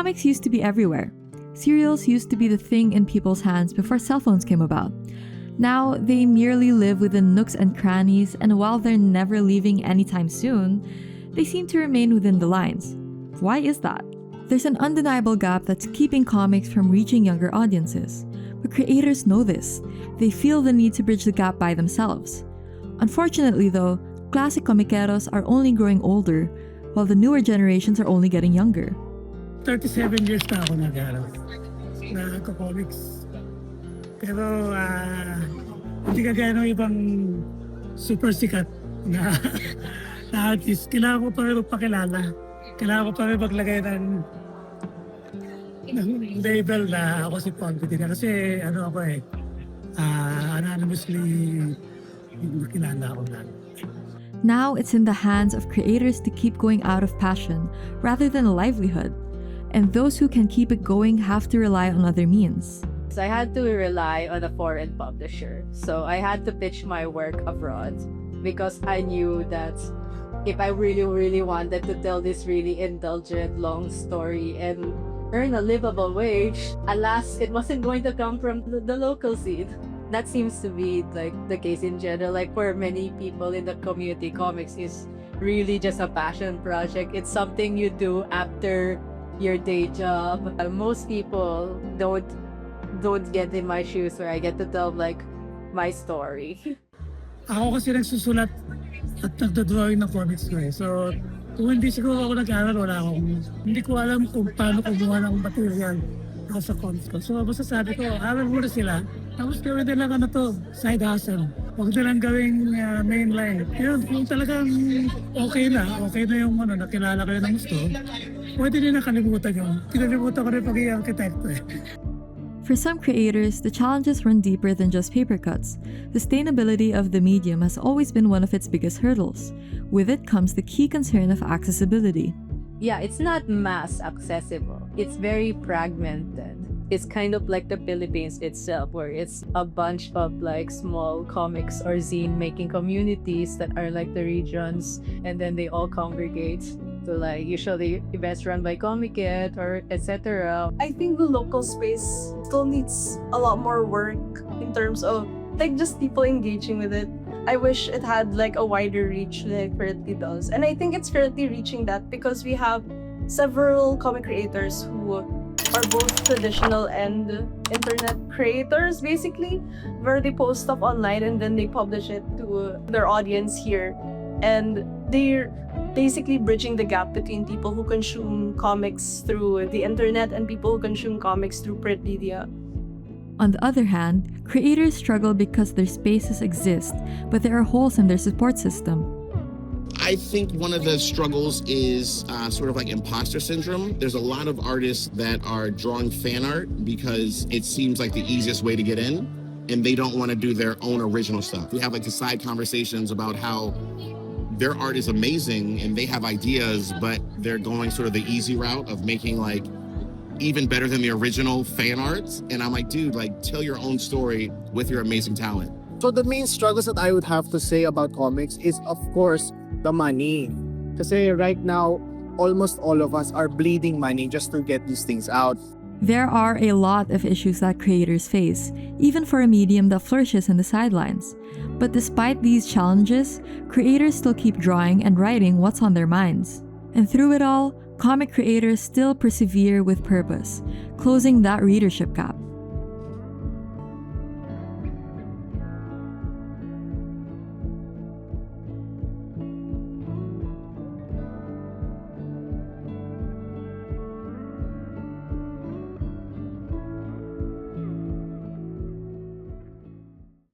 Comics used to be everywhere. Serials used to be the thing in people's hands before cell phones came about. Now, they merely live within nooks and crannies, and while they're never leaving anytime soon, they seem to remain within the lines. Why is that? There's an undeniable gap that's keeping comics from reaching younger audiences. But creators know this. They feel the need to bridge the gap by themselves. Unfortunately though, classic comiqueros are only growing older, while the newer generations are only getting younger. 37 years na ako nagko-comics. Pero hindi kagaya ng ibang super sikat na artist. Kailangan ko pa rin magpakilala. Kailangan ko pa rin maglagay ng label na ako si Kommunity. Kasi anonymously kilala ako na. Now it's in the hands of creators to keep going out of passion rather than a livelihood. And those who can keep it going have to rely on other means. So I had to rely on a foreign publisher. So I had to pitch my work abroad because I knew that if I really wanted to tell this really indulgent, long story and earn a livable wage, alas, it wasn't going to come from the local scene. That seems to be like the case in general. Like for many people in the community, comics is really just a passion project. It's something you do after your day job. Most people don't get in my shoes where I get to tell like my story. Ako kasi nagsusulat at nagdodrawing ng comics ko eh. So, kung hindi siguro ako nag-aaral, hindi ko alam kung paano kumuha ng material sa comics ko. So, basta sabi ko, aral muna sila. Tapos gawin nila side hustle. Huwag nilang gawing mainline. Yun, kung talagang okay na yung nakilala kayo ng gusto, pwede nila kalimutan yun. Kinalimutan ko rin pagiging arkitekto eh. For some creators, the challenges run deeper than just paper cuts. Sustainability of the medium has always been one of its biggest hurdles. With it comes the key concern of accessibility. Yeah, it's not mass accessible. It's very fragmented. It's kind of like the Philippines itself, where it's a bunch of like small comics or zine making communities that are like the regions, and then they all congregate. So like usually events run by Comiket or etc. I think the local space still needs a lot more work in terms of like just people engaging with it. I wish it had like a wider reach like currently does. And I think it's currently reaching that because we have several comic creators who are both traditional and internet creators basically, where they post stuff online and then they publish it to their audience here. And they're basically bridging the gap between people who consume comics through the internet and people who consume comics through print media. On the other hand, creators struggle because their spaces exist, but there are holes in their support system. I think one of the struggles is sort of like imposter syndrome. There's a lot of artists that are drawing fan art because it seems like the easiest way to get in, and they don't want to do their own original stuff. We have like the side conversations about how their art is amazing and they have ideas, but they're going sort of the easy route of making like even better than the original fan arts. And I'm like, dude, like tell your own story with your amazing talent. So the main struggles that I would have to say about comics is, of course, the money. Kasi right now, almost all of us are bleeding money just to get these things out. There are a lot of issues that creators face, even for a medium that flourishes in the sidelines. But despite these challenges, creators still keep drawing and writing what's on their minds. And through it all, comic creators still persevere with purpose, closing that readership gap.